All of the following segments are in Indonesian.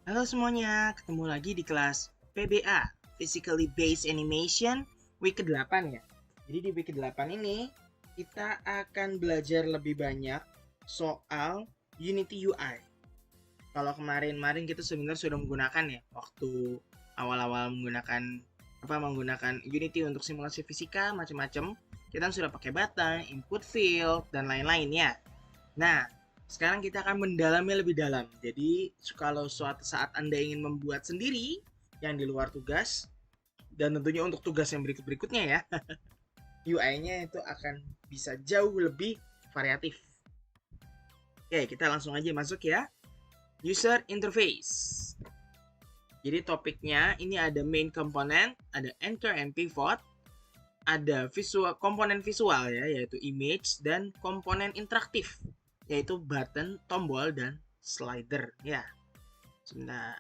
Halo semuanya, ketemu lagi di kelas PBA, Physically Based Animation, week ke-8 ya. Jadi di week ke-8 ini, kita akan belajar lebih banyak soal Unity UI. Kalau kemarin-kemarin kita sebenarnya sudah menggunakan ya, waktu awal-awal menggunakan Unity untuk simulasi fisika, macam-macam. Kita sudah pakai batang, input field, dan lain-lain ya. Nah, sekarang kita akan mendalami lebih dalam. Jadi, kalau suatu saat Anda ingin membuat sendiri yang di luar tugas, dan tentunya untuk tugas yang berikut-berikutnya ya, UI-nya itu akan bisa jauh lebih variatif. Oke, kita langsung aja masuk ya. User Interface. Jadi topiknya ini ada main component, ada anchor and pivot, ada komponen visual ya, yaitu image, dan komponen interaktif, yaitu button, tombol, dan slider ya. Sebentar.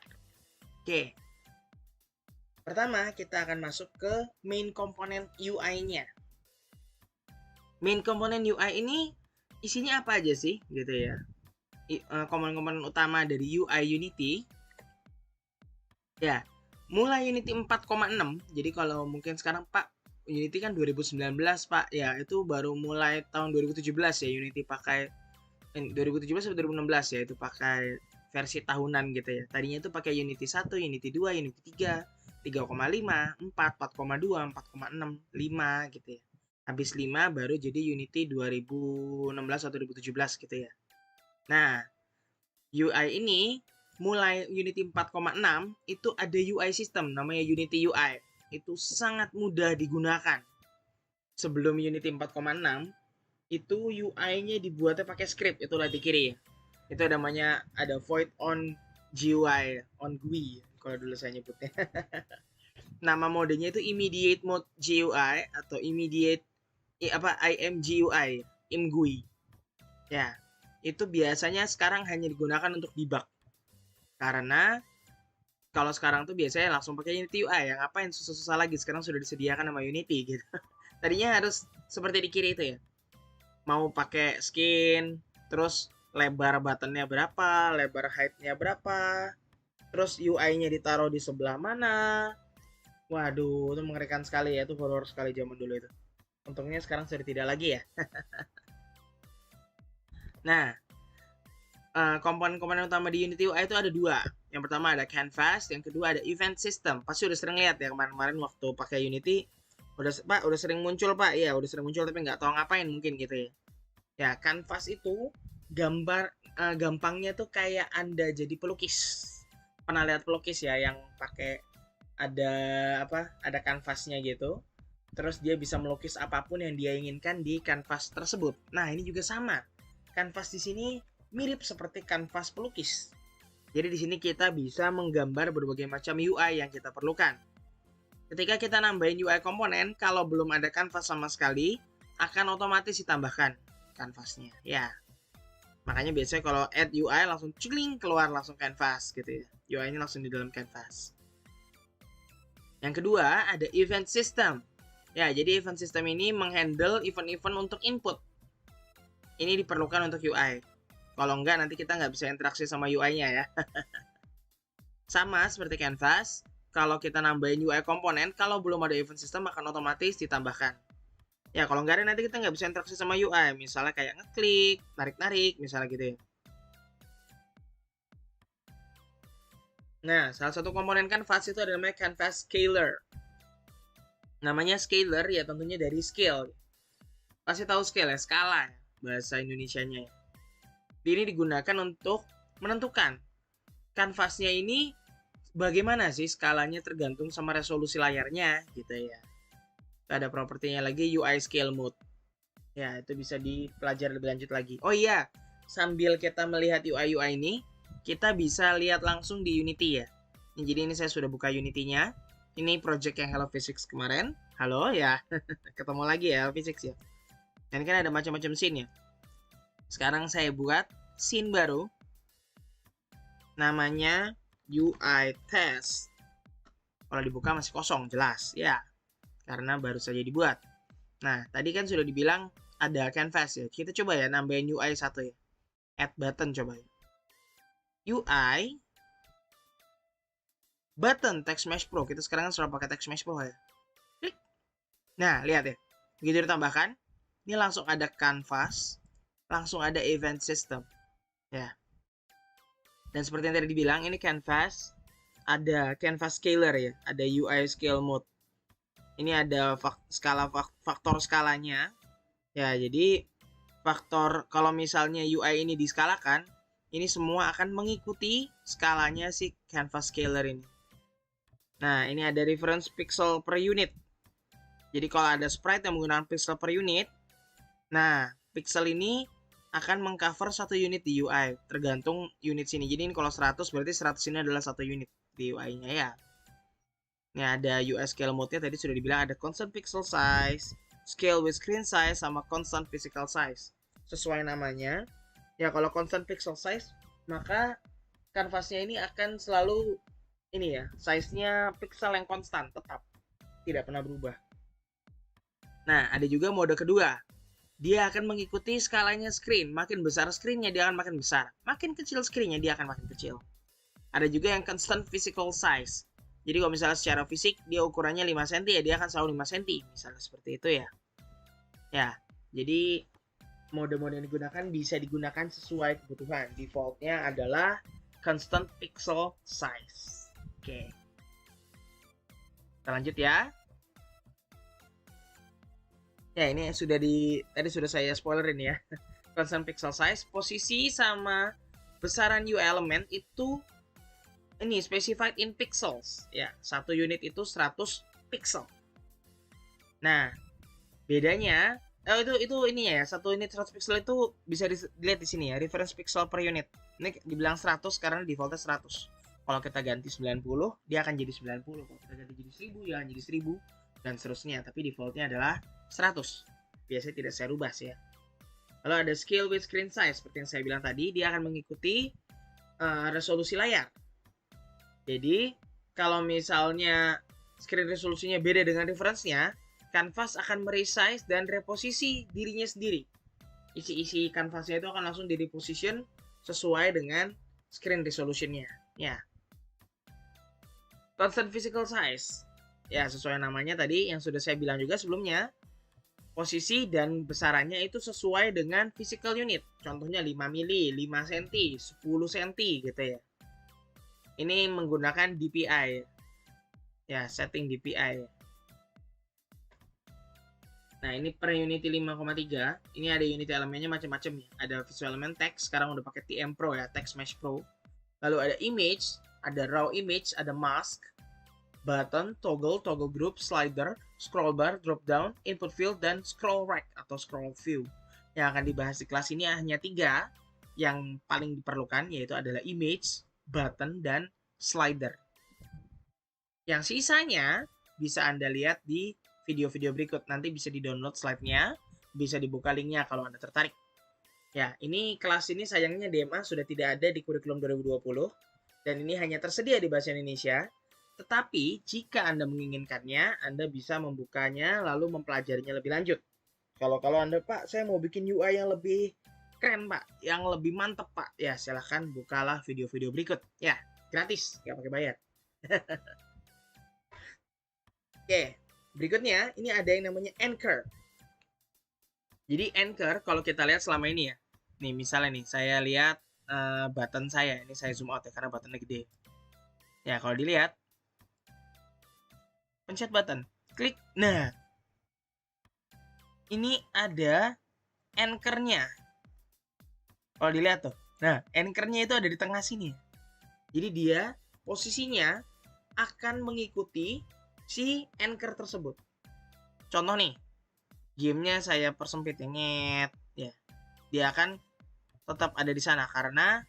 Oke. Pertama, kita akan masuk ke main komponen UI-nya. Main komponen UI ini isinya apa aja sih gitu ya. Komponen-komponen utama dari UI Unity ya, mulai Unity 4,6. Jadi kalau mungkin sekarang Pak, Unity kan 2019 Pak, ya itu baru mulai tahun 2017 ya Unity pakai 2017 atau 2016 ya, itu pakai versi tahunan gitu ya. Tadinya itu pakai Unity 1, Unity 2, Unity 3, 3,5, 4, 4,2, 4,6, 5 gitu ya. Habis 5 baru jadi Unity 2016 atau 2017 gitu ya. Nah, UI ini mulai Unity 4,6 itu ada UI system namanya Unity UI. Itu sangat mudah digunakan. Sebelum Unity 4,6 itu UI-nya dibuatnya pakai script, itulah di kiri ya. Itu ada void on GUI, on GUI kalau dulu saya nyebutnya. Nama modenya itu immediate mode GUI atau immediate IMGUI, IMGUI. Ya, itu biasanya sekarang hanya digunakan untuk debug. Karena kalau sekarang tuh biasanya langsung pakai Unity UI, yang ngapain susah-susah lagi, sekarang sudah disediakan sama Unity gitu. Tadinya harus seperti di kiri itu ya, mau pakai skin, terus lebar buttonnya berapa, lebar height-nya berapa, terus UI-nya ditaruh di sebelah mana. Waduh, itu mengerikan sekali ya, itu horror sekali zaman dulu itu. Untungnya sekarang sudah tidak lagi ya. Nah, komponen-komponen utama di Unity UI itu ada dua. Yang pertama ada canvas, yang kedua ada event system. Pasti udah sering lihat ya kemarin-kemarin waktu pakai Unity. Udah sering muncul Pak, ya udah sering muncul tapi nggak tahu ngapain mungkin gitu ya. Ya, kanvas itu gampangnya tuh kayak Anda jadi pelukis. Pernah lihat pelukis ya yang pakai ada Ada kanvasnya gitu. Terus dia bisa melukis apapun yang dia inginkan di kanvas tersebut. Nah, ini juga sama. Kanvas di sini mirip seperti kanvas pelukis. Jadi di sini kita bisa menggambar berbagai macam UI yang kita perlukan. Ketika kita nambahin UI komponen, kalau belum ada kanvas sama sekali, akan otomatis ditambahkan kanvasnya. Ya, makanya biasanya kalau add UI langsung cling keluar langsung canvas gitu ya. UI-nya langsung di dalam canvas. Yang kedua ada event system. Ya, jadi event system ini menghandle event-event untuk input. Ini diperlukan untuk UI. Kalau enggak nanti kita nggak bisa interaksi sama UI-nya ya. Sama seperti canvas, kalau kita nambahin UI komponen, kalau belum ada event system akan otomatis ditambahkan. Ya, kalau nggak ada nanti kita nggak bisa interaksi sama UI. Misalnya kayak ngeklik, narik-narik, misalnya gitu ya. Nah, salah satu komponen canvas itu ada namanya canvas scaler. Namanya scaler ya tentunya dari scale. Pasti tahu scale ya, skala ya, bahasa Indonesianya. Ini digunakan untuk menentukan kanvasnya ini bagaimana sih skalanya tergantung sama resolusi layarnya gitu ya. Ada propertinya lagi UI scale mode. Ya, itu bisa dipelajari lebih lanjut lagi. Oh iya, sambil kita melihat UI-UI ini, kita bisa lihat langsung di Unity ya. Jadi ini saya sudah buka Unity-nya. Ini project yang Hello Physics kemarin. Halo ya, ketemu lagi ya Hello Physics ya. Dan kan ada macam-macam scene ya. Sekarang saya buat scene baru. Namanya UI test. Kalau dibuka masih kosong, jelas ya. Karena baru saja dibuat. Nah, tadi kan sudah dibilang ada canvas ya. Kita coba ya nambahin UI satu ya. Add button coba ya. UI button Text Mesh Pro. Kita sekarang sudah pakai Text Mesh Pro ya. Klik. Nah, lihat ya. Begitu ditambahkan, ini langsung ada canvas, langsung ada event system. Ya. Dan seperti yang tadi dibilang, ini canvas, ada canvas scaler ya, ada UI scale mode. Ini ada faktor skalanya. Ya, jadi faktor kalau misalnya UI ini diskalakan, ini semua akan mengikuti skalanya si canvas scaler ini. Nah, ini ada reference pixel per unit. Jadi kalau ada sprite yang menggunakan pixel per unit, nah, pixel ini akan mengcover satu unit di UI, tergantung unit sini. Jadi ini kalau 100 berarti 100 ini adalah satu unit di UI-nya ya. Ini ada UI scale mode-nya tadi sudah dibilang ada constant pixel size, scale with screen size, sama constant physical size. Sesuai namanya, ya kalau constant pixel size, maka kanvasnya ini akan selalu ini ya, size-nya pixel yang konstan, tetap. Tidak pernah berubah. Nah, ada juga mode kedua. Dia akan mengikuti skalanya screen. Makin besar screen-nya, dia akan makin besar. Makin kecil screen-nya, dia akan makin kecil. Ada juga yang constant physical size. Jadi kalau misalnya secara fisik, dia ukurannya 5 cm, ya dia akan selalu 5 cm. Misalnya seperti itu ya. Ya, jadi mode-mode yang digunakan bisa digunakan sesuai kebutuhan. Default-nya adalah constant pixel size. Oke. Kita lanjut ya. Ya, ini tadi sudah saya spoilerin ya. Constant pixel size, posisi sama besaran UI element itu ini specified in pixels. Ya, satu unit itu 100 pixel. Nah, bedanya itu ini ya, satu unit 100 pixel itu bisa dilihat di sini ya, reference pixel per unit. Ini dibilang 100 karena defaultnya 100. Kalau kita ganti 90, dia akan jadi 90. Kalau kita ganti jadi 1000, dia akan jadi 1000 dan seterusnya. Tapi defaultnya adalah 100. Biasanya tidak saya rubah sih ya. Lalu ada scale with screen size, seperti yang saya bilang tadi, dia akan mengikuti resolusi layar. Jadi, kalau misalnya screen resolusinya beda dengan reference-nya, canvas akan meresize dan reposisi dirinya sendiri. Isi-isi canvasnya itu akan langsung di-reposition sesuai dengan screen resolution-nya. Ya. Constant physical size. Ya, sesuai namanya tadi yang sudah saya bilang juga sebelumnya. Posisi dan besarannya itu sesuai dengan physical unit. Contohnya 5 mili, 5 cm, 10 cm gitu ya. Ini menggunakan DPI. Ya, setting DPI. Nah, ini per Unity 5,3. Ini ada Unity elemennya macam-macam ya. Ada visual element text, sekarang udah pakai TM Pro ya, Text Mesh Pro. Lalu ada image, ada raw image, ada mask, button, toggle group, slider, scroll bar, drop down, input field, dan scroll rack atau scroll view. Yang akan dibahas di kelas ini hanya 3 yang paling diperlukan, yaitu adalah image, button, dan slider. Yang sisanya bisa Anda lihat di video-video berikut. Nanti bisa di-download slide-nya, bisa dibuka link-nya kalau Anda tertarik. Ya, ini kelas ini sayangnya DMA sudah tidak ada di kurikulum 2020, dan ini hanya tersedia di bahasa Indonesia. Tetapi, jika Anda menginginkannya, Anda bisa membukanya lalu mempelajarinya lebih lanjut. Kalau Anda, Pak, saya mau bikin UI yang lebih keren, Pak, yang lebih mantep, Pak, ya silahkan bukalah video-video berikut. Ya, gratis, nggak pakai bayar. Oke, berikutnya ini ada yang namanya anchor. Jadi anchor kalau kita lihat selama ini ya, nih misalnya nih saya lihat button saya, ini saya zoom out ya karena buttonnya gede. Ya kalau dilihat, pencet button, klik, nah ini ada anchor-nya. Kalau dilihat tuh, nah anchor-nya itu ada di tengah sini. Jadi dia posisinya akan mengikuti si anchor tersebut. Contoh nih, gamenya saya persempit ya, dia akan tetap ada di sana karena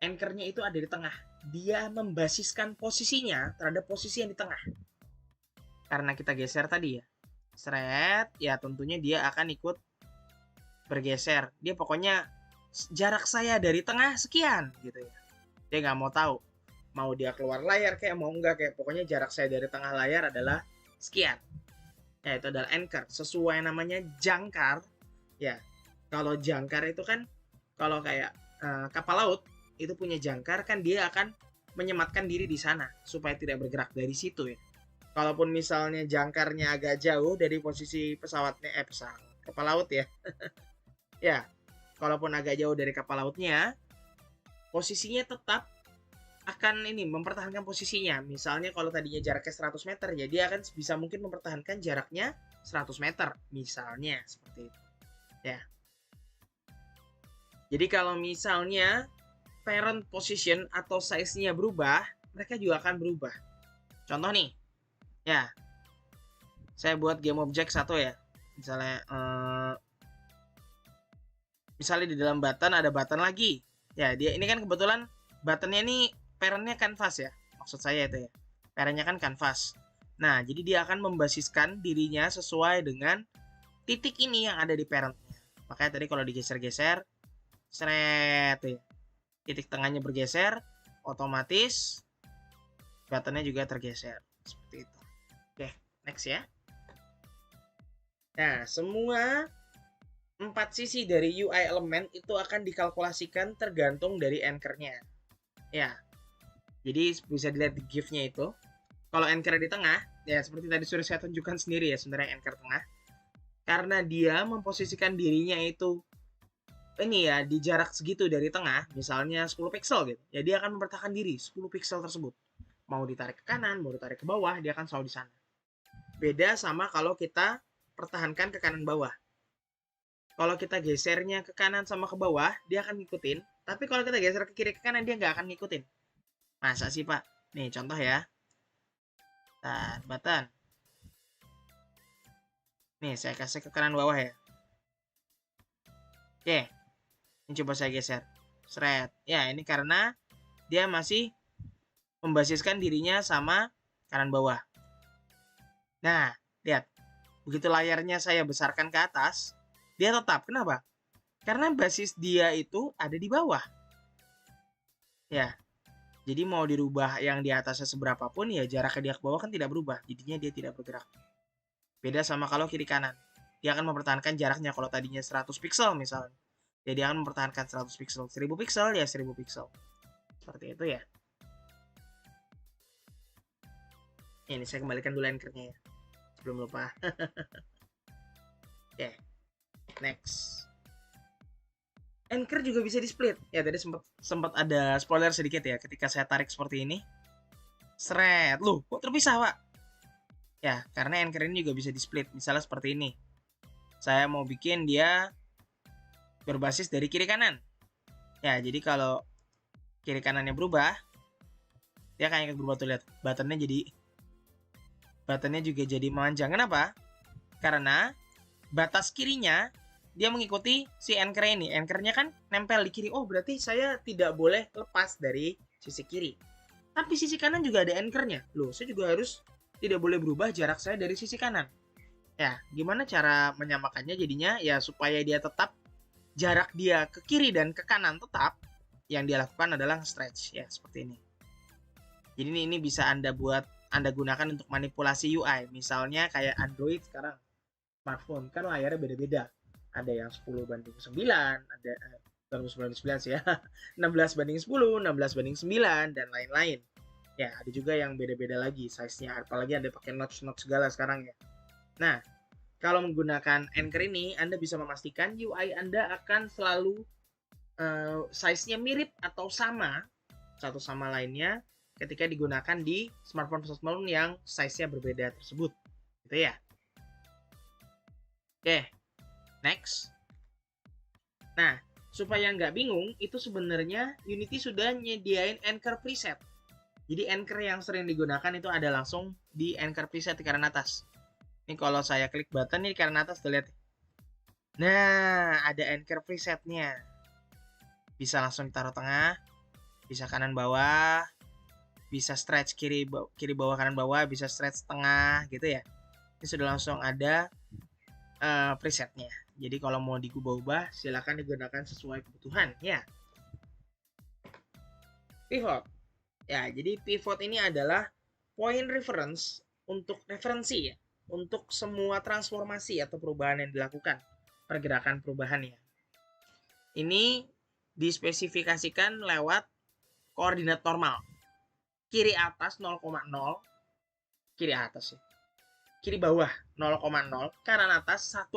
anchor-nya itu ada di tengah. Dia membasiskan posisinya terhadap posisi yang di tengah. Karena kita geser tadi ya, seret, ya tentunya dia akan ikut bergeser. Dia pokoknya jarak saya dari tengah sekian gitu ya. Dia nggak mau tahu mau dia keluar layar kayak mau enggak, kayak pokoknya jarak saya dari tengah layar adalah sekian. Ya, itu adalah anchor. Sesuai namanya jangkar. Ya, kalau jangkar itu kan kalau kayak kapal laut itu punya jangkar kan dia akan menyematkan diri di sana supaya tidak bergerak dari situ ya. Kalaupun misalnya jangkarnya agak jauh dari posisi pesawatnya, pesawat kapal laut ya. Ya, kalaupun agak jauh dari kapal lautnya, posisinya tetap akan ini mempertahankan posisinya. Misalnya kalau tadinya jaraknya 100 meter, ya dia akan bisa mungkin mempertahankan jaraknya 100 meter. Misalnya seperti itu. Ya. Jadi kalau misalnya parent position atau size-nya berubah, mereka juga akan berubah. Contoh nih, ya, saya buat game object satu ya. Misalnya di dalam button ada button lagi. Ya, dia ini kan kebetulan buttonnya ini parentnya canvas ya. Maksud saya itu ya. Parentnya kan canvas. Nah, jadi dia akan membasiskan dirinya sesuai dengan titik ini yang ada di parentnya. Makanya tadi kalau digeser-geser, seret ya. Titik tengahnya bergeser, otomatis buttonnya juga tergeser. Seperti itu. Oke, next ya. Nah, semua 4 sisi dari UI element itu akan dikalkulasikan tergantung dari anchor-nya. Ya, jadi bisa dilihat di GIF-nya itu. Kalau anchor di tengah, ya seperti tadi sudah saya tunjukkan sendiri ya sebenarnya anchor tengah. Karena dia memposisikan dirinya itu ini ya di jarak segitu dari tengah, misalnya 10 pixel gitu. Ya dia akan mempertahankan diri 10 pixel tersebut. Mau ditarik ke kanan, mau ditarik ke bawah, dia akan selalu di sana. Beda sama kalau kita pertahankan ke kanan bawah. Kalau kita gesernya ke kanan sama ke bawah, dia akan ngikutin. Tapi kalau kita geser ke kiri ke kanan, dia nggak akan ngikutin. Masa sih, Pak? Nih, contoh ya. Nah, button. Nih, saya kasih ke kanan bawah ya. Oke. Ini coba saya geser. Seret. Ya, ini karena dia masih membasiskan dirinya sama kanan bawah. Nah, lihat. Begitu layarnya saya besarkan ke atas, dia tetap. Kenapa? Karena basis dia itu ada di bawah. Ya. Jadi mau dirubah yang di atasnya seberapa pun, ya jaraknya dia ke bawah kan tidak berubah. Jadinya dia tidak bergerak. Beda sama kalau kiri kanan. Dia akan mempertahankan jaraknya kalau tadinya 100 pixel misalnya. Jadi dia akan mempertahankan 100 pixel. 1000 pixel ya 1000 pixel. Seperti itu ya. Ini saya kembalikan dulu anchor-nya ya. Sebelum lupa. Oke. Next. Anchor juga bisa di split. Ya tadi sempat ada spoiler sedikit ya ketika saya tarik seperti ini. Seret. Loh, kok terpisah, Pak? Ya, karena anchor ini juga bisa di split. Misalnya seperti ini. Saya mau bikin dia berbasis dari kiri kanan. Ya, jadi kalau kiri kanannya berubah, dia akan berubah tuh, lihat. Buttonnya juga jadi memanjang. Kenapa? Karena batas kirinya dia mengikuti si anchor ini. Anchornya kan nempel di kiri. Oh, berarti saya tidak boleh lepas dari sisi kiri. Tapi sisi kanan juga ada anchornya. Loh, saya juga harus tidak boleh berubah jarak saya dari sisi kanan. Ya, gimana cara menyamakannya jadinya? Ya, supaya dia tetap jarak dia ke kiri dan ke kanan tetap, yang dia lakukan adalah stretch. Ya, seperti ini. Jadi ini bisa Anda gunakan untuk manipulasi UI. Misalnya kayak Android sekarang. Smartphone kan layarnya beda-beda. Ada yang 10:9, ada 9:9 sih ya. 16:10, 16:9 dan lain-lain. Ya, ada juga yang beda-beda lagi size-nya. Apalagi ada pakai notch-notch segala sekarang ya. Nah, kalau menggunakan anchor ini, Anda bisa memastikan UI Anda akan selalu size-nya mirip atau sama satu sama lainnya ketika digunakan di smartphone yang size-nya berbeda tersebut. Gitu ya. Oke, next. Nah, supaya nggak bingung, itu sebenarnya Unity sudah nyediain anchor preset. Jadi anchor yang sering digunakan itu ada langsung di anchor preset di kanan atas. Ini kalau saya klik button ini di kanan atas, tuh lihat. Nah, ada anchor presetnya. Bisa langsung ditaruh tengah, bisa kanan bawah, bisa stretch kiri bawah kanan bawah, bisa stretch tengah gitu ya. Ini sudah langsung ada presetnya. Jadi kalau mau diubah-ubah silakan digunakan sesuai kebutuhan ya. Pivot. Ya, jadi pivot ini adalah point reference untuk referensi ya, untuk semua transformasi atau perubahan yang dilakukan, pergerakan perubahannya. Ini dispesifikasikan lewat koordinat normal. kiri atas 0,0, kiri atas ya. Kiri bawah 0,0, kanan atas 1,1.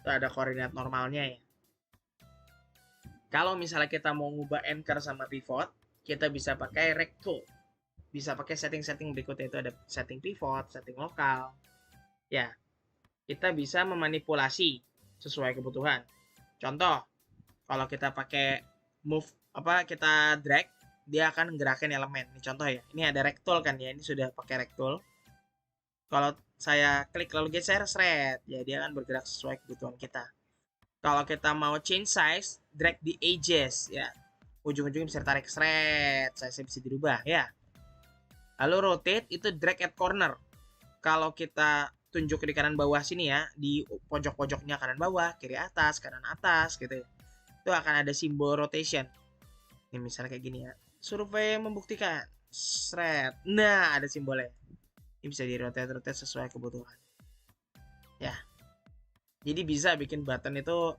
Itu ada koordinat normalnya ya. Kalau misalnya kita mau ngubah anchor sama pivot, kita bisa pakai rect tool. Bisa pakai setting-setting berikutnya, itu ada setting pivot, setting lokal. Ya, kita bisa memanipulasi sesuai kebutuhan. Contoh, kalau kita pakai move kita drag, dia akan gerakin elemen. Ini contoh ya. Ini ada rect tool kan ya. Ini sudah pakai rect tool. Kalau saya klik lalu geser shred, ya dia akan bergerak sesuai kebutuhan kita. Kalau kita mau change size, drag di edges ya. Ujung-ujungnya bisa tarik shred, size bisa dirubah ya. Lalu rotate itu drag at corner. Kalau kita tunjuk di kanan bawah sini ya, di pojok-pojoknya kanan bawah, kiri atas, kanan atas gitu ya. Itu akan ada simbol rotation. Ini misalnya kayak gini ya. Survei membuktikan shred. Nah, ada simbolnya. Ini bisa di rotate sesuai kebutuhan. Ya. Jadi bisa bikin button tuh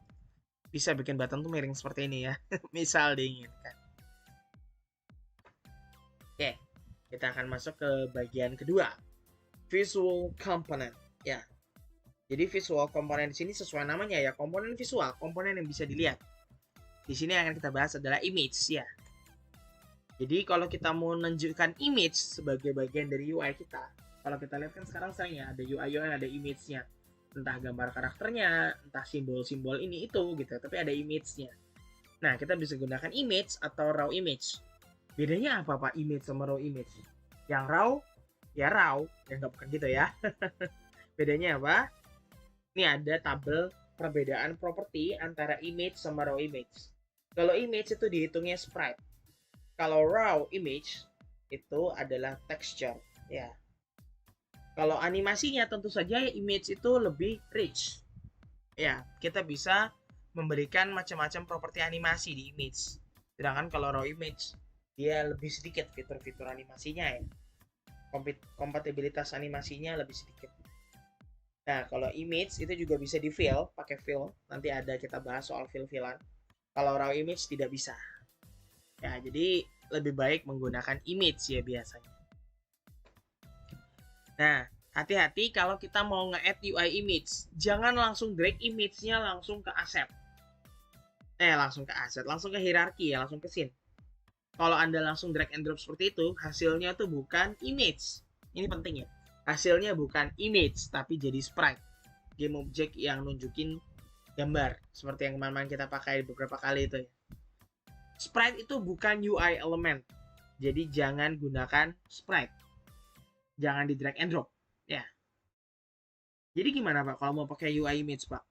miring seperti ini ya. Misal diinginkan. Oke. Kita akan masuk ke bagian kedua. Visual component. Ya. Jadi visual component di sini sesuai namanya ya, komponen visual, komponen yang bisa dilihat. Di sini akan kita bahas adalah image ya. Jadi kalau kita mau menunjukkan image sebagai bagian dari UI kita, kalau kita lihat kan sekarang ya ada UI ada image-nya. Entah gambar karakternya, entah simbol-simbol ini itu gitu, tapi ada image-nya. Nah, kita bisa gunakan image atau raw image. Bedanya apa Pak image sama raw image? Yang raw, ya nggak bukan gitu ya. Bedanya apa? Ini ada tabel perbedaan properti antara image sama raw image. Kalau image itu dihitungnya sprite. Kalau raw image itu adalah texture, ya. Kalau animasinya tentu saja image itu lebih rich. Ya, kita bisa memberikan macam-macam properti animasi di image. Sedangkan kalau raw image dia lebih sedikit fitur-fitur animasinya ya. Kompatibilitas animasinya lebih sedikit. Nah, kalau image itu juga bisa di fill, pakai fill. Nanti ada kita bahas soal fill-fillan. Kalau raw image tidak bisa. Ya, jadi lebih baik menggunakan image ya biasanya. Nah, hati-hati kalau kita mau nge-add UI image. Jangan langsung drag image-nya langsung ke asset. Langsung ke hierarki ya, langsung ke scene. Kalau Anda langsung drag and drop seperti itu, hasilnya tuh bukan image. Ini penting ya. Hasilnya bukan image, tapi jadi sprite. Game object yang nunjukin gambar. Seperti yang kemarin kita pakai beberapa kali itu ya. Sprite itu bukan UI element. Jadi jangan gunakan sprite. Jangan di drag and drop. Ya. Jadi gimana Pak kalau mau pakai UI image Pak?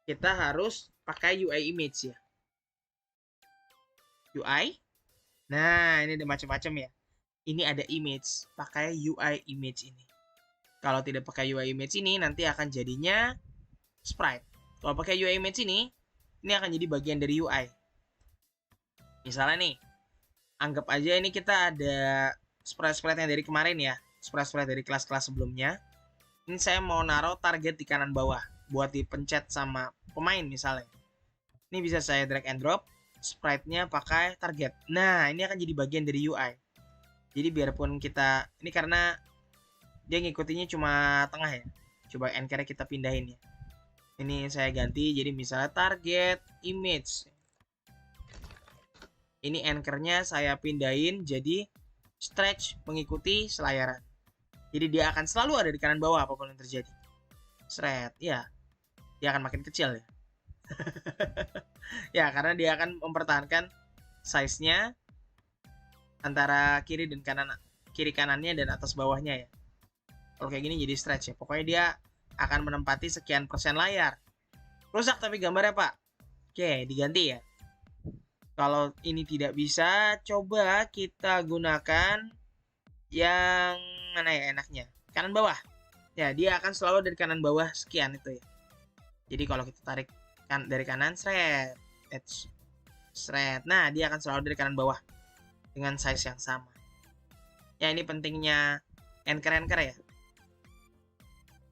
Kita harus pakai UI image ya. UI. Nah, ini ada macam-macam ya. Ini ada image, pakai UI image ini. Kalau tidak pakai UI image ini, nanti akan jadinya sprite. Kalau pakai UI image ini akan jadi bagian dari UI. Misalnya nih, anggap aja ini kita ada sprite-sprite yang dari kemarin ya. Sprite-sprite dari kelas-kelas sebelumnya. Ini saya mau naruh target di kanan bawah, buat dipencet sama pemain misalnya. Ini bisa saya drag and drop, sprite-nya pakai target. Nah, ini akan jadi bagian dari UI. Jadi biarpun kita, ini karena dia ngikutinya cuma tengah ya. Coba anchor-nya kita pindahin ya. Ini saya ganti jadi misalnya target image. Ini anchor-nya saya pindahin jadi stretch mengikuti selayaran. Jadi dia akan selalu ada di kanan bawah apapun yang terjadi. Shred, ya. Dia akan makin kecil ya. Ya, karena dia akan mempertahankan size-nya antara kiri dan kiri kanannya dan atas bawahnya ya. Kalau kayak gini jadi stretch ya. Pokoknya dia akan menempati sekian persen layar. Rusak tapi gambarnya Pak. Oke, diganti ya. Kalau ini tidak bisa, coba kita gunakan yang mana ya enaknya? Kanan bawah. Ya, dia akan selalu dari kanan bawah sekian itu ya. Jadi kalau kita tarik dari kanan, shred. Nah, dia akan selalu dari kanan bawah dengan size yang sama. Ya, ini pentingnya anchor ya.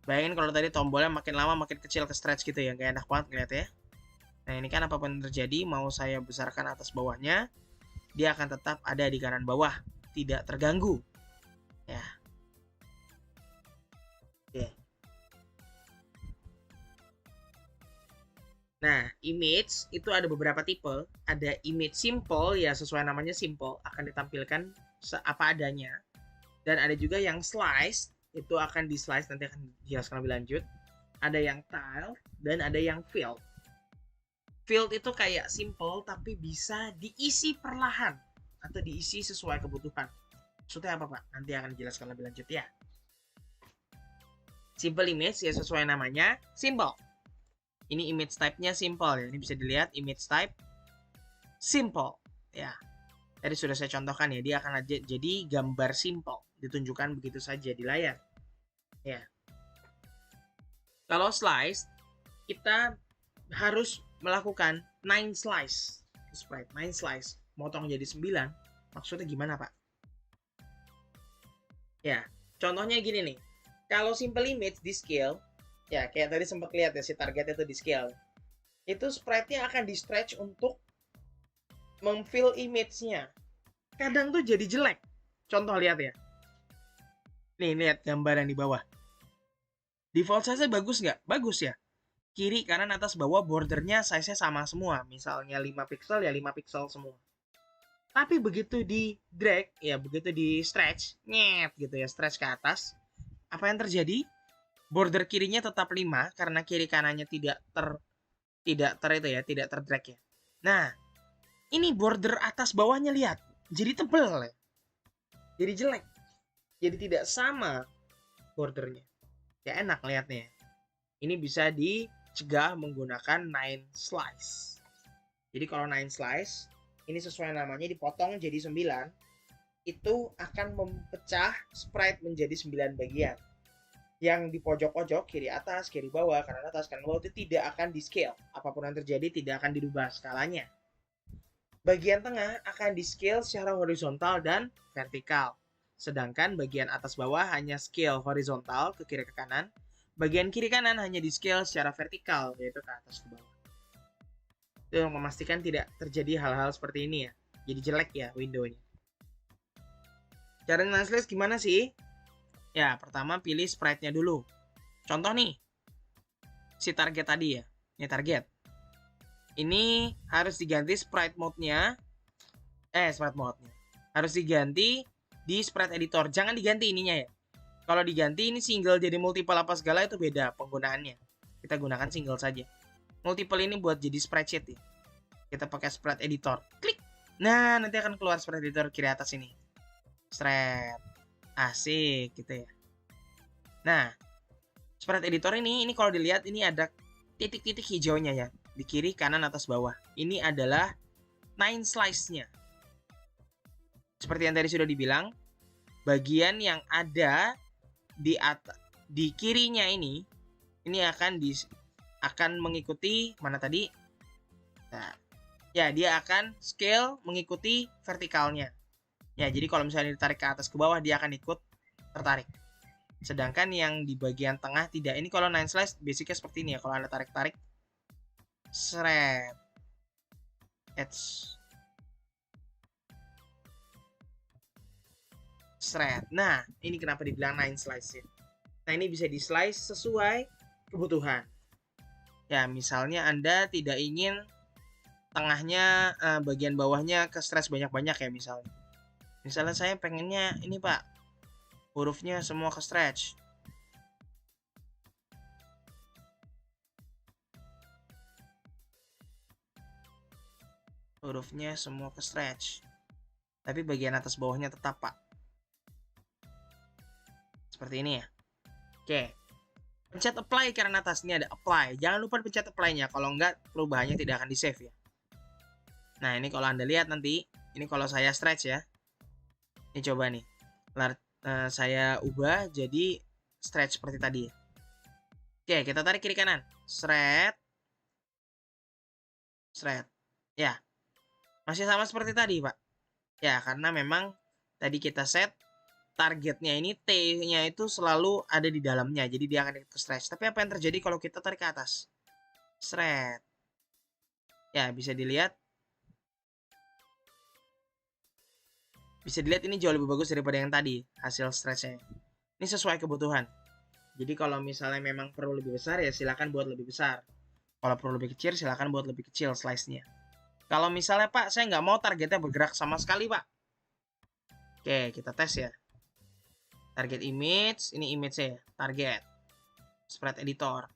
Bayangin kalau tadi tombolnya makin lama makin kecil ke stretch gitu ya, nggak enak banget ngeliatnya ya. Nah, ini kan apapun yang terjadi, mau saya besarkan atas bawahnya, dia akan tetap ada di kanan bawah, tidak terganggu. Ya. Oke. Nah, image itu ada beberapa tipe. Ada image simple, ya sesuai namanya simple, akan ditampilkan apa adanya. Dan ada juga yang slice, itu akan di slice, nanti akan dijelaskan lebih lanjut. Ada yang tile, dan ada yang fill. Field itu kayak simple tapi bisa diisi perlahan atau diisi sesuai kebutuhan. Maksudnya apa, Pak? Nanti akan dijelaskan lebih lanjut ya. Simple image ya sesuai namanya, simple. Ini image type-nya simple ya. Ini bisa dilihat image type simple ya. Tadi sudah saya contohkan ya, dia akan jadi gambar simple, ditunjukkan begitu saja di layar. Ya. Kalau slice, kita harus melakukan 9 slice sprite, 9 slice, motong jadi 9. Maksudnya gimana, Pak? Ya, contohnya gini nih. Kalau simple image di scale, ya kayak tadi sempat lihat ya si target itu di scale. Itu sprite-nya akan di stretch untuk memfill image-nya. Kadang tuh jadi jelek. Contoh lihat ya. Nih, lihat gambar yang di bawah. Default size-nya bagus nggak? Bagus ya. Kiri, kanan, atas, bawah, bordernya size-nya sama semua. Misalnya 5 pixel ya 5 pixel semua. Tapi begitu di drag, ya begitu di stretch, nyet gitu ya, stretch ke atas. Apa yang terjadi? Border kirinya tetap 5 karena kiri kanannya tidak terdrag ya. Nah, ini border atas bawahnya lihat. Jadi tebel ya. Jadi jelek. Jadi tidak sama bordernya. Ya enak lihatnya. Ini bisa dicegah menggunakan 9 slice. Jadi kalau 9 slice, ini sesuai namanya dipotong jadi 9, itu akan memecah sprite menjadi 9 bagian. Yang di pojok-pojok, kiri atas, kiri bawah, kanan atas, kanan bawah itu tidak akan di scale. Apapun yang terjadi tidak akan dirubah skalanya. Bagian tengah akan di scale secara horizontal dan vertikal. Sedangkan bagian atas bawah hanya scale horizontal ke kiri ke kanan. Bagian kiri kanan hanya di scale secara vertikal, yaitu ke atas ke bawah. Itu yang memastikan tidak terjadi hal-hal seperti ini ya. Jadi jelek ya windownya. Cara translate gimana sih? Ya, pertama pilih sprite-nya dulu. Contoh nih, si target tadi ya. Ini target. Ini harus diganti sprite mode-nya. Sprite mode-nya. Harus diganti di sprite editor. Jangan diganti ininya ya. Kalau diganti ini single jadi multiple apa segala itu beda penggunaannya. Kita gunakan single saja. Multiple ini buat jadi spreadsheet ya. Kita pakai sprite editor. Klik. Nah, nanti akan keluar sprite editor kiri atas ini. Sprite. Asik gitu ya. Nah, sprite editor ini kalau dilihat ini ada titik-titik hijaunya ya. Di kiri, kanan, atas, bawah. Ini adalah 9 slice-nya. Seperti yang tadi sudah dibilang, bagian yang ada di kirinya ini akan mengikuti mana tadi? Nah, ya dia akan scale mengikuti vertikalnya. Ya, jadi kalau misalnya ditarik ke atas ke bawah dia akan ikut tertarik. Sedangkan yang di bagian tengah tidak. Ini kalau 9 slice basicnya seperti ini ya. Kalau Anda tarik-tarik shred edge shred. Nah, ini kenapa dibilang 9 slice ya. Nah, ini bisa di slice sesuai kebutuhan. Ya, misalnya Anda tidak ingin tengahnya bagian bawahnya ke stretch banyak-banyak ya misalnya. Misalnya saya pengennya ini Pak, hurufnya semua ke stretch. Hurufnya semua ke stretch. Tapi bagian atas bawahnya tetap Pak. Seperti ini ya. Oke. Pencet apply karena atasnya ada apply. Jangan lupa pencet apply-nya. Kalau enggak, perubahannya tidak akan di-save ya. Nah, ini kalau Anda lihat nanti. Ini kalau saya stretch ya. Ini coba nih. Saya ubah jadi stretch seperti tadi ya. Oke, kita tarik kiri kanan. Shred. Ya. Masih sama seperti tadi, Pak. Ya, karena memang tadi kita set targetnya ini T-nya itu selalu ada di dalamnya. Jadi dia akan ke stretch. Tapi apa yang terjadi kalau kita tarik ke atas? Shred. Ya, bisa dilihat ini jauh lebih bagus daripada yang tadi hasil stretchnya. Ini sesuai kebutuhan. Jadi kalau misalnya memang perlu lebih besar ya silakan buat lebih besar. Kalau perlu lebih kecil silakan buat lebih kecil slice-nya. Kalau misalnya Pak saya nggak mau targetnya bergerak sama sekali Pak. Oke kita tes ya. Target image, ini image-nya ya. Target. Spread editor.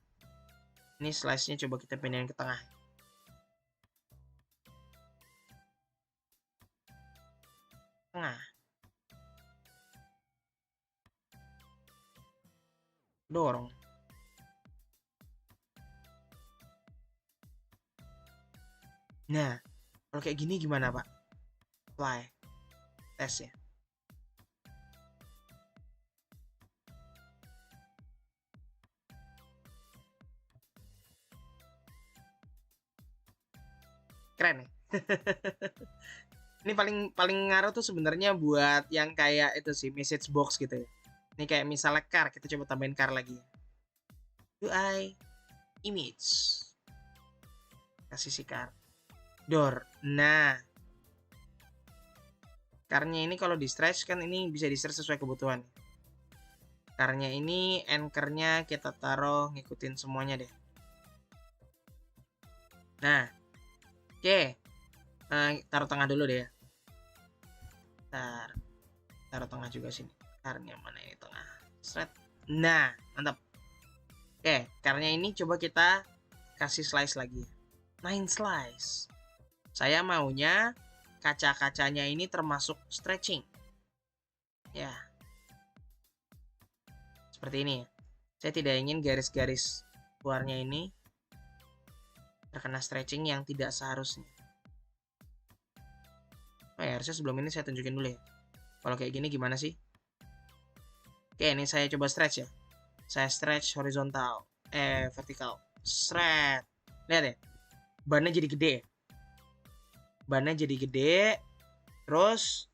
Ini slice-nya coba kita pindahin ke tengah. Tengah. Dorong. Nah, kalau kayak gini gimana Pak? Apply. Tes ya. Keren ya? Ini paling ngaruh tuh sebenarnya buat yang kayak itu sih message box gitu ya. Ini kayak misalnya car, kita coba tambahin car lagi. UI image. Kasih si car. Door. Nah. Carnya ini kalau di stretch kan ini bisa di stretch sesuai kebutuhan. Carnya ini anchor-nya kita taruh ngikutin semuanya deh. Nah. Oke. Taruh tengah dulu deh ya. Taruh tengah juga sini. Carnya mana ini tengah? Stretch. Nah, mantap. Oke, caranya ini coba kita kasih slice lagi. 9 slice. Saya maunya kaca-kacanya ini termasuk stretching. Ya. Seperti ini ya. Saya tidak ingin garis-garis luarnya ini terkena stretching yang tidak seharusnya. Oh ya, harusnya sebelum ini saya tunjukin dulu ya. Kalau kayak gini gimana sih? Oke, ini saya coba stretch ya. Saya stretch horizontal. Vertikal. Stretch. Lihat ya. Bannya jadi gede. Bannya jadi gede. Terus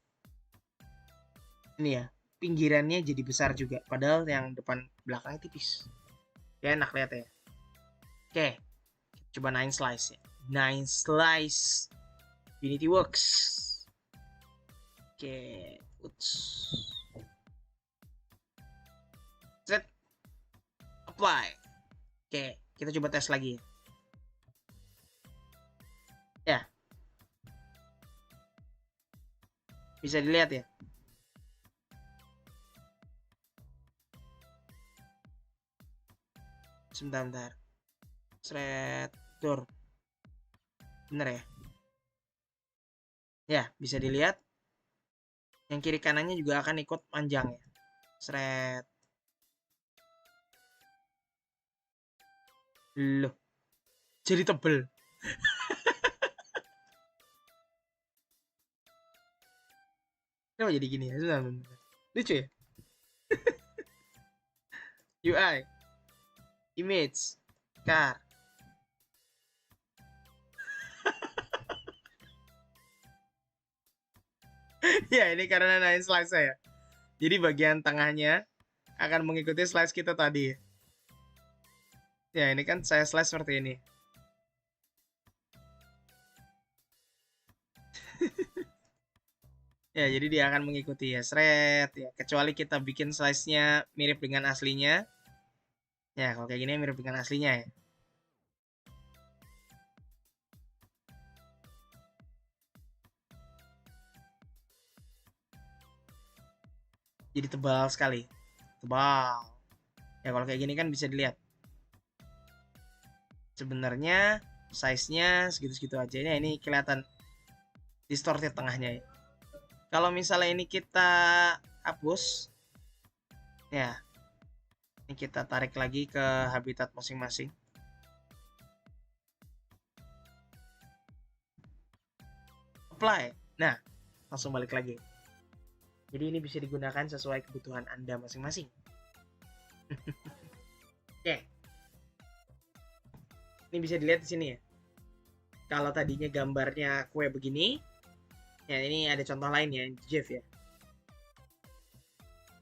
ini ya. Pinggirannya jadi besar juga. Padahal yang depan belakangnya tipis. Ya enak lihat ya. Oke. Coba 9 slice ya. 9 slice. Unity Works. Oke. Uts. Set. Apply. Oke. Kita coba tes lagi. Ya. Bisa dilihat ya. Sebentar. Thread door. Bener ya? Ya, bisa dilihat. Yang kiri kanannya juga akan ikut panjang ya. Thread. Loh. Jadi tebel. Kenapa jadi gini ya? Lucu ya? UI. Image. Car. Ya ini karena 9 slice saya. Jadi bagian tengahnya akan mengikuti slice kita tadi. Ya ini kan saya slice seperti ini. Ya jadi dia akan mengikuti ya thread ya. Kecuali kita bikin slice-nya mirip dengan aslinya. Ya kalau kayak gini mirip dengan aslinya ya. Jadi tebal sekali. Tebal. Ya kalau kayak gini kan bisa dilihat. Sebenarnya size-nya segitu-segitu aja. Ya, ini kelihatan distorted tengahnya ya. Kalau misalnya ini kita hapus. Ya. Ini kita tarik lagi ke habitat masing-masing. Apply. Nah, langsung balik lagi. Jadi ini bisa digunakan sesuai kebutuhan Anda masing-masing. Oke. Ini bisa dilihat di sini ya. Kalau tadinya gambarnya kue begini, ya ini ada contoh lain ya, Jeff ya.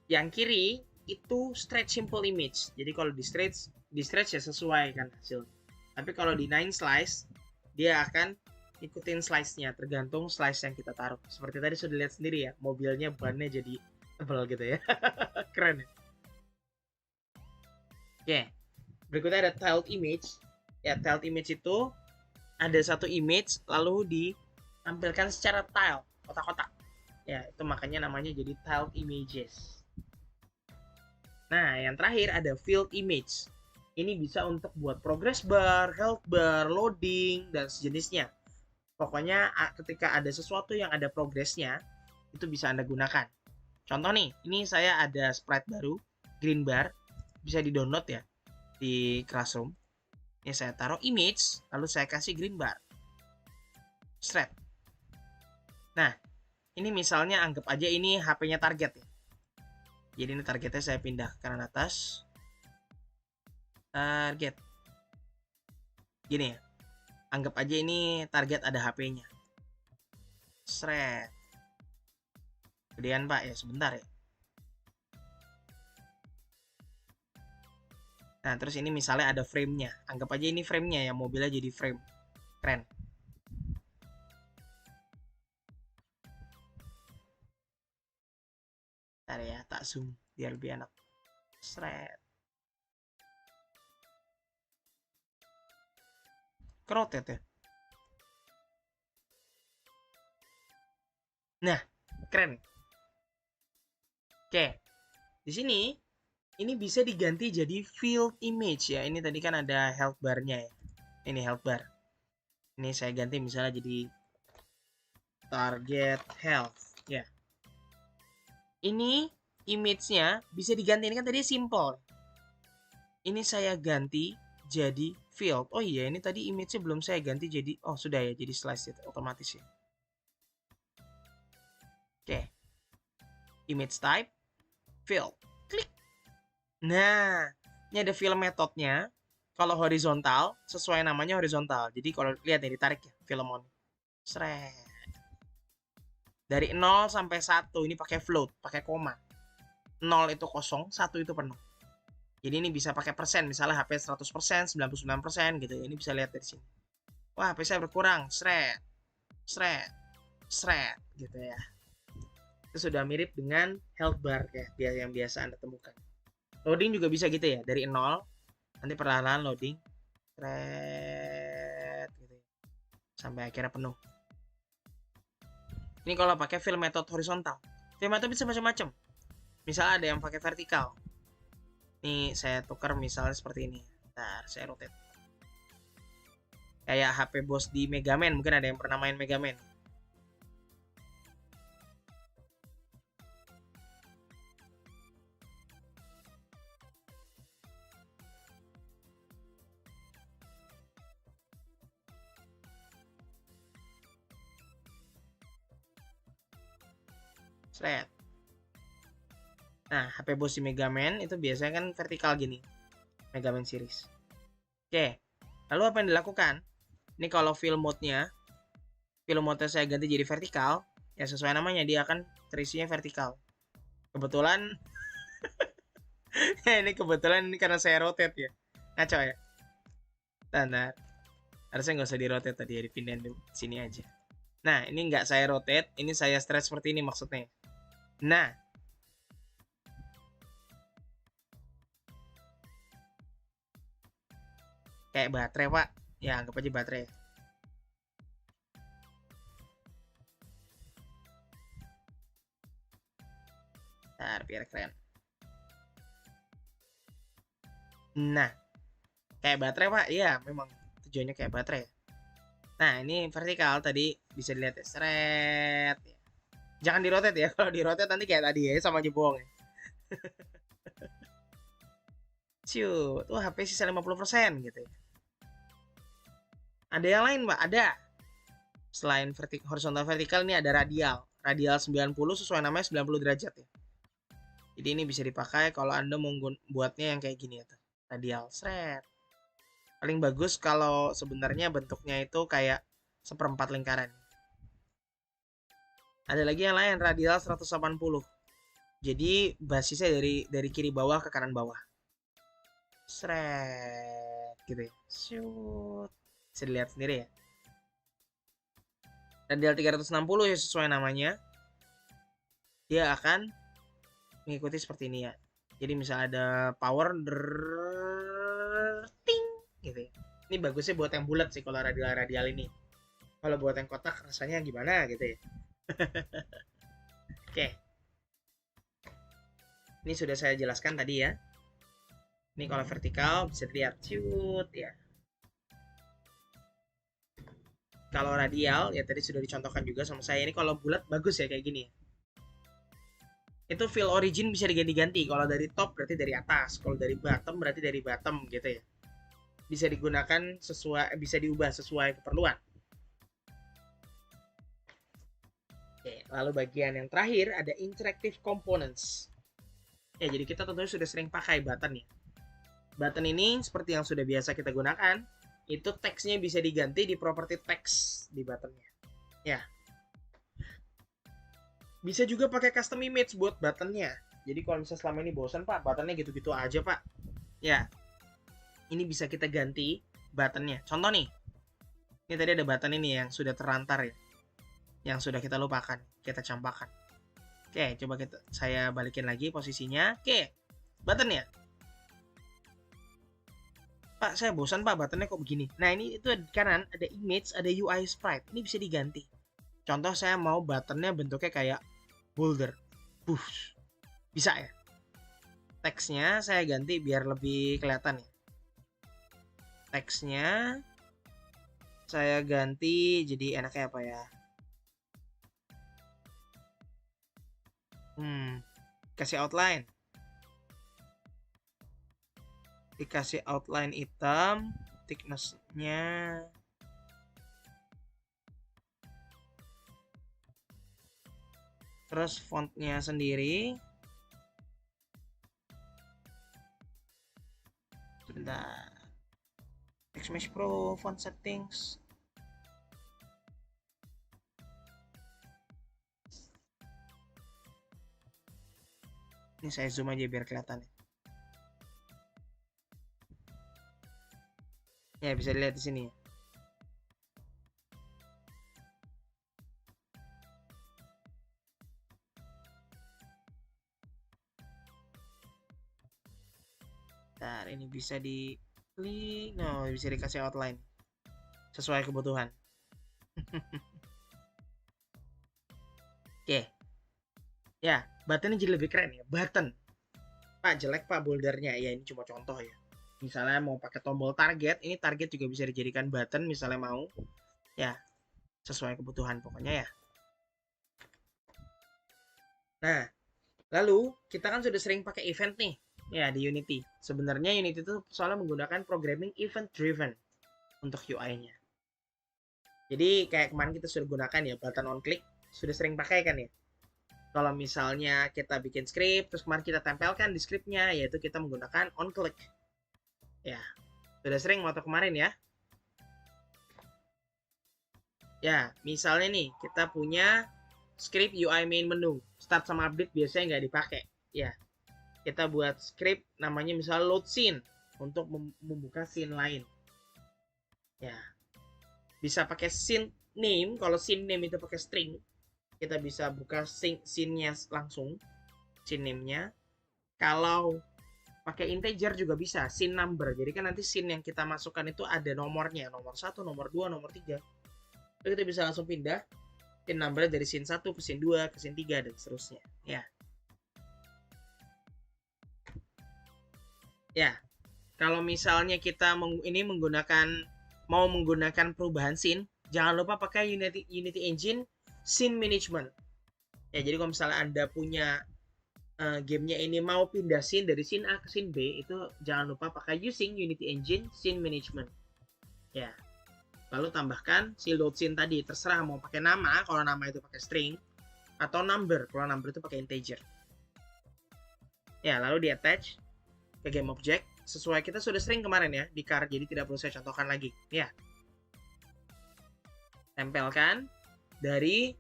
Yang kiri itu stretch simple image. Jadi kalau di stretch ya sesuai kan hasil. Tapi kalau di 9 slice dia akan ikutin slice-nya, tergantung slice yang kita taruh. Seperti tadi sudah lihat sendiri ya, mobilnya bannya jadi tebal gitu ya. Keren ya. Oke, berikutnya ada tiled image. Ya, tiled image itu ada satu image lalu ditampilkan secara tile, kotak-kotak. Ya, itu makanya namanya jadi tiled images. Nah, yang terakhir ada field image. Ini bisa untuk buat progress bar, health bar, loading, dan sejenisnya. Pokoknya ketika ada sesuatu yang ada progressnya, itu bisa Anda gunakan. Contoh nih, ini saya ada sprite baru, green bar, bisa di-download ya di Classroom. Ini saya taruh image, lalu saya kasih green bar. Straight. Nah, ini misalnya anggap aja ini HP-nya target ya. Jadi ini targetnya saya pindah ke kanan atas. Target. Gini ya. Anggap aja ini target ada HP-nya. Sret. Gedean Pak ya, sebentar ya. Nah, terus ini misalnya ada frame-nya. Anggap aja ini frame-nya ya, mobilnya jadi frame. Keren. Bentar ya, tak zoom biar lebih enak. Sret. Kerotet ya. Nah, keren. Oke. Di sini ini bisa diganti jadi field image ya. Ini tadi kan ada health bar-nya ya. Ini health bar. Ini saya ganti misalnya jadi target health ya. Ini image-nya bisa diganti. Ini kan tadi simple. Ini saya ganti jadi field. Oh iya, ini tadi image-nya belum saya ganti jadi, oh sudah ya, jadi slice itu otomatis ya. Oke. Image type, field. Klik. Nah, ini ada fill metodenya. Kalau horizontal, sesuai namanya horizontal. Jadi kalau lihat nih, ditarik ya, Filmon. Seret. Dari 0 sampai 1, ini pakai float, pakai koma. 0 itu kosong, 1 itu penuh. Jadi ini bisa pakai persen, misalnya HP 100%, 99% gitu ya. Ini bisa lihat dari sini. Wah, HP saya berkurang, seret, seret, seret gitu ya. Itu sudah mirip dengan health bar ya, yang biasa Anda temukan. Loading juga bisa gitu ya, dari 0, nanti perlahan-lahan loading, seret gitu ya, sampai akhirnya penuh. Ini kalau pakai fill method horizontal. Fill method bisa macam-macam. Misalnya ada yang pakai vertikal. Nih saya tukar misalnya seperti ini. Ntar saya rotate. Kayak HP bos di Mega Man. Mungkin ada yang pernah main Mega Man. Seret. Nah, HP bos di Mega Man itu biasanya kan vertikal gini. Mega Man series. Oke. Lalu apa yang dilakukan? Ini kalau fill mode-nya saya ganti jadi vertikal, ya sesuai namanya dia akan terisinya vertikal. Kebetulan ini kebetulan ini karena saya rotate ya. Ngaco ya. Nah, harusnya nggak usah di rotate tadi ya, dipindahin di sini aja. Nah, ini nggak saya rotate, ini saya stretch seperti ini maksudnya. Nah, kayak baterai Pak, ya anggap aja baterai. Ntar biar keren. Nah, kayak baterai Pak, iya memang tujuannya kayak baterai. Nah, ini vertikal tadi bisa dilihat ya, seret. Jangan di rotate ya, kalau di rotate nanti kayak tadi ya, sama aja bohong ya. Ciut, tuh HP sisa 50% gitu ya. Ada yang lain Pak, ada. Selain horizontal vertikal ini ada radial. Radial 90 sesuai namanya 90 derajat ya. Jadi ini bisa dipakai kalau Anda mau buatnya yang kayak gini ya. Radial, seret. Paling bagus kalau sebenarnya bentuknya itu kayak seperempat lingkaran. Ada lagi yang lain, radial 180. Jadi basisnya dari kiri bawah ke kanan bawah. Seret gitu ya. Shoot. Bisa dilihat sendiri ya. Radial 360 ya sesuai namanya. Dia akan mengikuti seperti ini ya. Jadi misalnya ada power ting gitu ya. Ini bagusnya buat yang bulat sih kalau radial ini. Kalau buat yang kotak rasanya gimana gitu ya. Oke. Ini sudah saya jelaskan tadi ya. Ini kalau vertikal bisa dilihat cut ya. Kalau radial ya tadi sudah dicontohkan juga sama saya. Ini kalau bulat bagus ya kayak gini. Itu fill origin bisa diganti-ganti. Kalau dari top berarti dari atas. Kalau dari bottom berarti dari bottom gitu ya. Bisa digunakan sesuai, bisa diubah sesuai keperluan. Oke, lalu bagian yang terakhir ada interactive components. Ya, jadi kita tentunya sudah sering pakai button ya. Button ini seperti yang sudah biasa kita gunakan, itu teksnya bisa diganti di properti teks di buttonnya. Ya. Bisa juga pakai custom image buat buttonnya. Jadi kalau misalnya selama ini bosan Pak, buttonnya gitu-gitu aja Pak. Ya. Ini bisa kita ganti buttonnya. Contoh nih. Ini tadi ada button ini yang sudah terlantar ya. Yang sudah kita lupakan, kita campakkan. Oke, coba saya balikin lagi posisinya. Oke. Buttonnya. Pak, saya bosan Pak, buttonnya kok begini. Nah, ini itu di kanan ada image, ada UI sprite. Ini bisa diganti. Contoh saya mau buttonnya bentuknya kayak boulder. Push. Bisa ya? Teksnya saya ganti biar lebih kelihatan ya. Teksnya saya ganti jadi enaknya apa ya? Kasih outline. Dikasih outline hitam, thickness-nya terus fontnya sendiri. Sebentar. XMesh Pro font settings. Ini saya zoom aja biar kelihatan. Ya, bisa dilihat di sini ya. Bentar, ini bisa di klik. No, bisa dikasih outline sesuai kebutuhan. Oke. Ya, button jadi lebih keren ya. Button. Pak, jelek Pak bouldernya. Ya, ini cuma contoh ya. Misalnya mau pakai tombol target, ini target juga bisa dijadikan button misalnya mau. Ya, sesuai kebutuhan pokoknya ya. Nah, lalu kita kan sudah sering pakai event nih. Ya, di Unity. Sebenarnya Unity itu soalnya menggunakan programming event driven untuk UI-nya. Jadi kayak kemarin kita sudah gunakan ya button on click, sudah sering pakai kan ya. Kalau misalnya kita bikin script, terus kemarin kita tempelkan di scriptnya, yaitu kita menggunakan on click. Ya, sudah sering waktu kemarin ya. Ya, misalnya nih kita punya script UI main menu, start sama update biasanya nggak dipakai. Ya, kita buat script namanya misalnya load scene untuk membuka scene lain. Ya, bisa pakai scene name. Kalau scene name itu pakai string, kita bisa buka scene-nya langsung, scene name-nya. Kalau pakai integer juga bisa, scene number. Jadi kan nanti scene yang kita masukkan itu ada nomornya, nomor 1, nomor 2, nomor 3. Lalu kita bisa langsung pindah scene number dari scene 1 ke scene 2, ke scene 3 dan seterusnya. Ya. Ya. Kalau misalnya kita ini mau menggunakan perubahan scene, jangan lupa pakai Unity Engine Scene Management. Ya, jadi kalau misalnya Anda punya gamenya ini mau pindah scene dari scene A ke scene B, itu jangan lupa pakai using Unity Engine Scene Management. Ya. Lalu tambahkan si load scene tadi, terserah mau pakai nama, kalau nama itu pakai string, atau number, kalau number itu pakai integer. Ya, lalu di attach ke game object, sesuai kita sudah sering kemarin ya, di car, jadi tidak perlu saya contohkan lagi. Ya. Tempelkan dari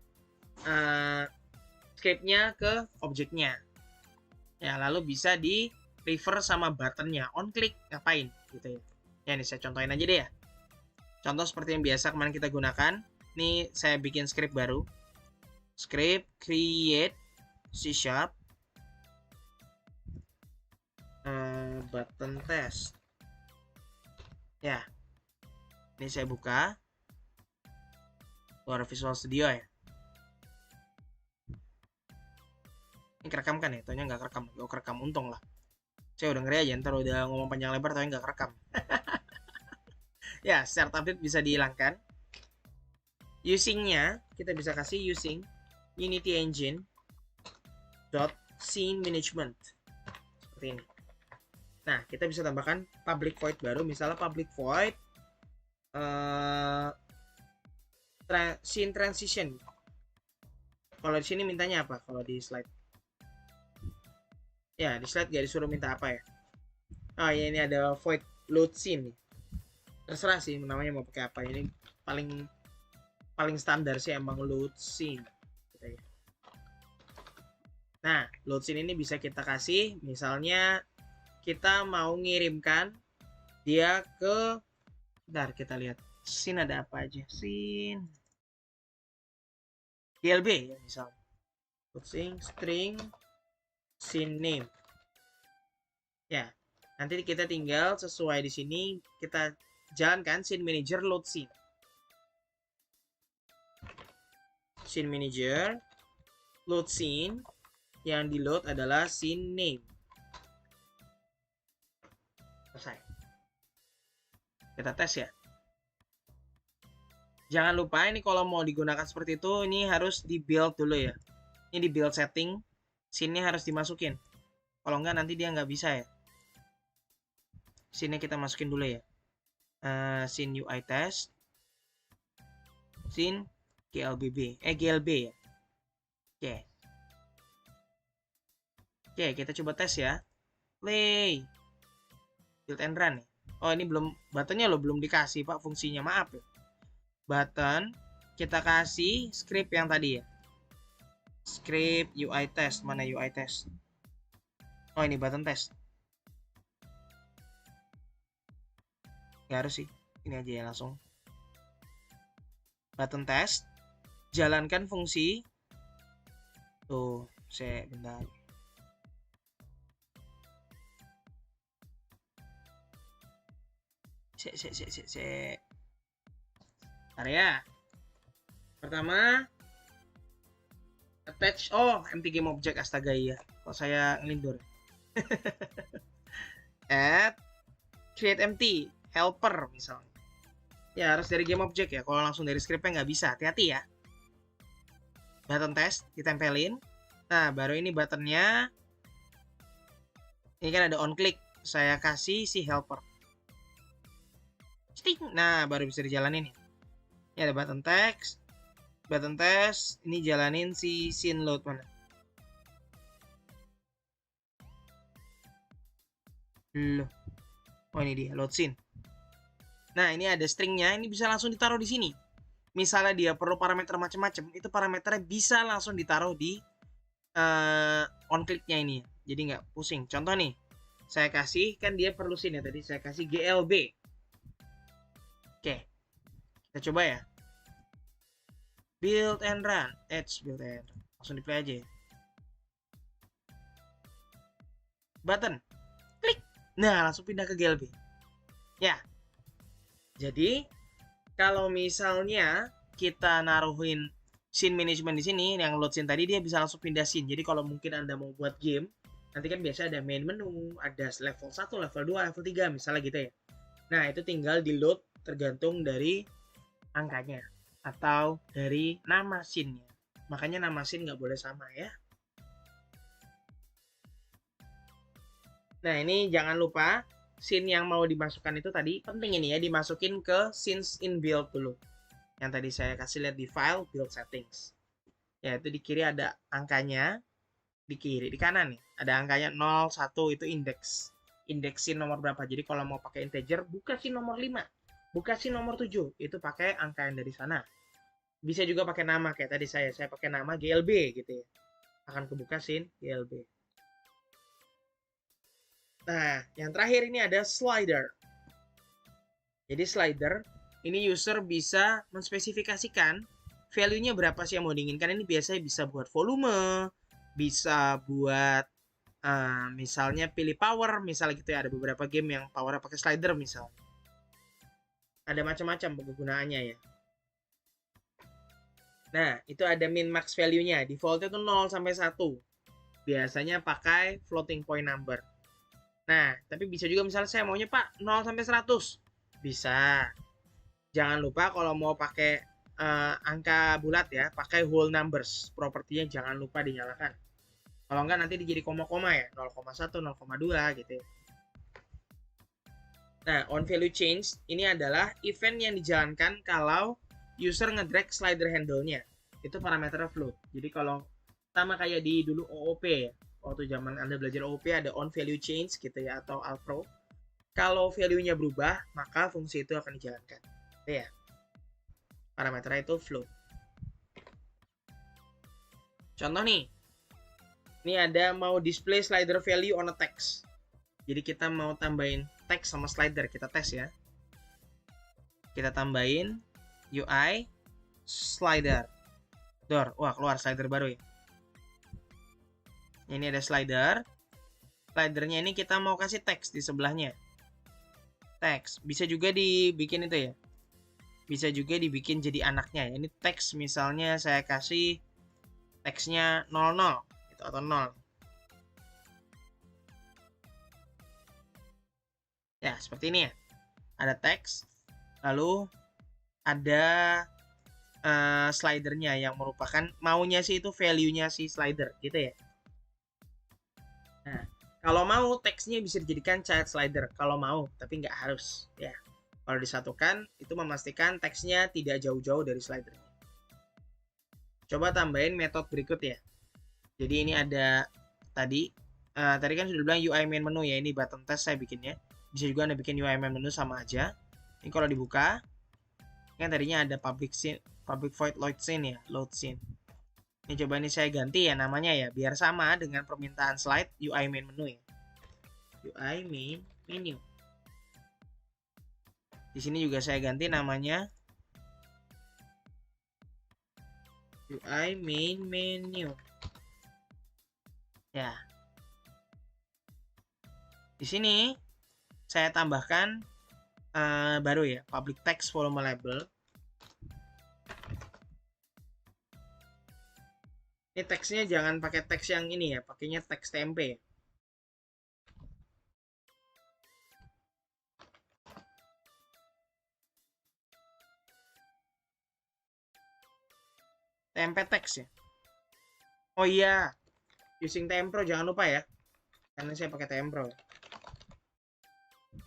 scriptnya ke objeknya. Ya, lalu bisa di refer sama buttonnya. On click ngapain gitu ya. Ya, ini saya contohin aja deh ya. Contoh seperti yang biasa kemarin kita gunakan. Ini saya bikin script baru. Script create C# button test. Ya, ini saya buka luar Visual Studio ya. Ini kerekam kan ya? Taunya nggak kerekam. Oh, kerekam, untung lah. Saya udah ngeri aja, ntar udah ngomong panjang lebar taunya nggak kerekam. Ya, start update bisa dihilangkan. Usingnya, kita bisa kasih using Unity Engine .scene management. Seperti ini. Nah, kita bisa tambahkan public void baru, misalnya public void scene transition. Kalau di sini mintanya apa? Kalau di slide, ya di slide gak disuruh minta apa ya? Oh ya, ini ada void load scene. Terserah sih namanya mau pakai apa. Ini paling standar sih emang load scene. Nah, load scene ini bisa kita kasih, misalnya kita mau ngirimkan dia ke, bentar kita lihat scene ada apa aja. Scene GLB ya misalnya. String scene name. Ya, nanti kita tinggal sesuai di sini kita jalankan scene manager load scene. Scene manager load scene, yang di load adalah scene name. Selesai. Kita tes ya. Jangan lupa ini kalau mau digunakan seperti itu, ini harus di build dulu ya. Ini di build setting, scene-nya harus dimasukin. Kalau enggak nanti dia nggak bisa ya. Scene-nya kita masukin dulu ya. Scene UI test, scene GLB ya. Oke, kita coba tes ya. Play. Build and run ya. Oh, ini belum, buttonnya lo belum dikasih Pak fungsinya, maaf ya. Button kita kasih script yang tadi ya. Script UI test, mana UI test? Oh, ini button test. Nggak harus sih, ini aja ya langsung. Button test, jalankan fungsi. Tuh, saya bentar. Area pertama attach, empty game object, astaga iya kok saya ngelindur. Add create empty helper misalnya, ya harus dari game object ya, kalau langsung dari scriptnya nggak bisa, hati-hati ya. Button test ditempelin. Nah baru ini buttonnya, ini kan ada on click, saya kasih si helper. Nah baru bisa dijalanin ya. Ini ada button test, ini jalanin si scene load mana. Loh. Oh ini dia load scene. Nah ini ada stringnya, ini bisa langsung ditaruh di sini. Misalnya dia perlu parameter macam-macam, itu parameternya bisa langsung ditaruh di on clicknya ini. Jadi nggak pusing. Contoh nih, saya kasih, kan dia perlu scene ya tadi, saya kasih GLB. Oke, kita coba ya. Build and run, build and run. Langsung di play aja ya. Button, klik. Nah, langsung pindah ke GLB. Ya. Jadi, kalau misalnya kita naruhin scene management di sini, yang load scene tadi, dia bisa langsung pindah scene. Jadi kalau mungkin Anda mau buat game, nanti kan biasa ada main menu, ada level 1, level 2, level 3, misalnya gitu ya. Nah, itu tinggal di load tergantung dari angkanya atau dari nama scene-nya. Makanya nama scene nggak boleh sama ya. Nah, ini jangan lupa scene yang mau dimasukkan itu tadi penting ini ya, dimasukin ke scenes in build dulu. Yang tadi saya kasih lihat di file build settings. Ya, itu di kiri ada angkanya, di kiri, di kanan nih. Ada angkanya 0, 1 itu indeks. Indeks scene nomor berapa. Jadi kalau mau pakai integer, buka scene nomor 5. Buka scene nomor 7, itu pakai angka yang dari sana. Bisa juga pakai nama kayak tadi saya pakai nama GLB gitu ya. Akan kebuka scene GLB. Nah, yang terakhir ini ada slider. Jadi slider ini user bisa menspesifikasikan value-nya berapa sih yang mau diinginkan. Ini biasanya bisa buat volume, bisa buat misalnya pilih power, misalnya gitu ya. Ada beberapa game yang power pakai slider misalnya. Ada macam-macam penggunaannya ya. Nah, itu ada min max value-nya. Default-nya tuh 0 sampai 1. Biasanya pakai floating point number. Nah, tapi bisa juga misalnya saya maunya Pak 0 sampai 100. Bisa. Jangan lupa kalau mau pakai angka bulat ya, pakai whole numbers. Propertinya jangan lupa dinyalakan. Kalau enggak nanti jadi koma-koma ya, 0,1, 0,2 gitu ya. Nah, on value change ini adalah event yang dijalankan kalau user ngedrag slider handle-nya. Itu parameter float. Jadi kalau sama kayak di dulu OOP ya, waktu zaman Anda belajar OOP ada on value change gitu ya, atau alpro. Kalau value-nya berubah, maka fungsi itu akan dijalankan. Itu ya. Parameternya itu float. Contoh nih, ini ada mau display slider value on a text. Jadi kita mau tambahin text sama slider, kita tes ya. Kita tambahin UI slider. Wah, keluar slider baru ya. Ini ada slider. Slidernya ini kita mau kasih teks di sebelahnya. Teks. Bisa juga dibikin itu ya. Bisa juga dibikin jadi anaknya. Ini teks misalnya saya kasih teksnya 00 gitu, atau 0. Ya, seperti ini ya. Ada teks. Lalu ada slidernya yang merupakan maunya sih itu value-nya si slider gitu ya. Nah, kalau mau teksnya bisa dijadikan child slider kalau mau, tapi nggak harus ya. Kalau disatukan itu memastikan teksnya tidak jauh-jauh dari slidernya. Coba tambahin metode berikut ya. Jadi ini ada tadi kan sudah bilang UI main menu ya, ini button test saya bikinnya. Bisa juga Anda bikin UI main menu sama aja. Ini kalau dibuka, kan tadinya ada public void load scene ya, load scene. Ini coba ini saya ganti ya namanya ya, biar sama dengan permintaan slide UI main menu ya. UI main menu. Di sini juga saya ganti namanya UI main menu. Ya. Di sini saya tambahkan baru ya, public text volume label. Ini teksnya jangan pakai teks yang ini ya, pakainya teks tempe. Tempe teks ya. Oh iya, using Tempro jangan lupa ya, karena saya pakai Tempro.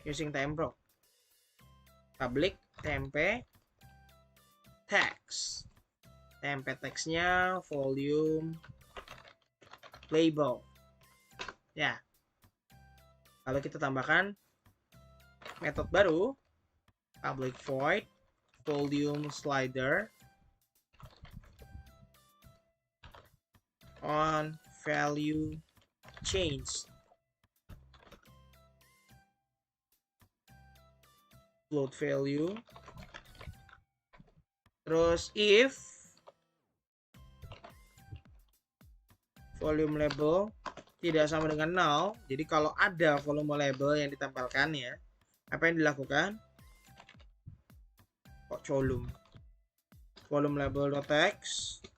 Using Tempro. Public tempe text. Tempe teksnya volume label. Ya. Lalu kita tambahkan metode baru, public void volume slider on value change. Float value. Terus if volume label tidak sama dengan 0, jadi kalau ada volume label yang ditempelkan ya, apa yang dilakukan? Kok column? Volume label.text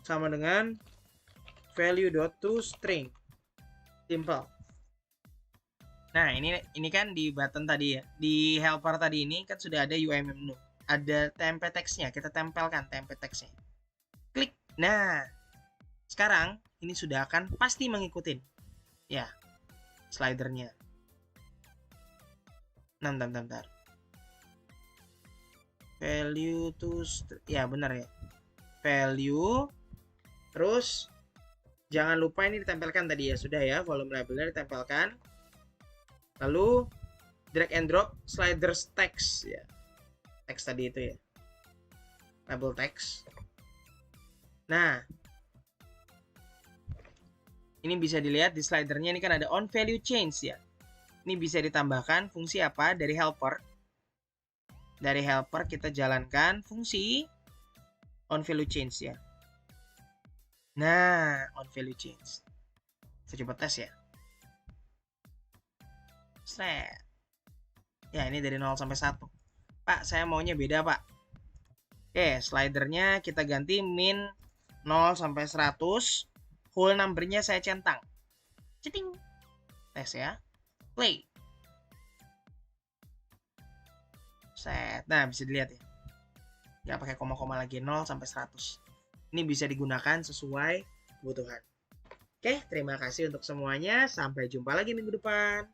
sama dengan value.toString. Simple. Nah, ini kan di button tadi ya. Di helper tadi ini kan sudah ada UI menu. Ada tempe teksnya, kita tempelkan tempe teksnya. Klik. Nah, sekarang ini sudah akan pasti mengikuti ya slidernya. Bentar. Value to ya benar ya. Value. Terus jangan lupa ini ditempelkan tadi ya, sudah ya, volume labelnya ditempelkan. Lalu drag and drop sliders text ya. Text tadi itu ya. Label text. Nah, ini bisa dilihat di slidernya ini kan ada on value change ya. Ini bisa ditambahkan fungsi apa dari helper. Dari helper kita jalankan fungsi onValueChange ya. Nah, onValueChange. Saya coba tes ya. Set. Ya, ini dari 0 sampai 1. Pak, saya maunya beda, Pak. Oke, slidernya kita ganti min 0 sampai 100. Whole number-nya saya centang. Ceting. Tes ya. Play. Set. Nah, bisa dilihat ya. Nggak pakai koma-koma lagi, 0 sampai 100. Ini bisa digunakan sesuai kebutuhan. Oke, terima kasih untuk semuanya. Sampai jumpa lagi minggu depan.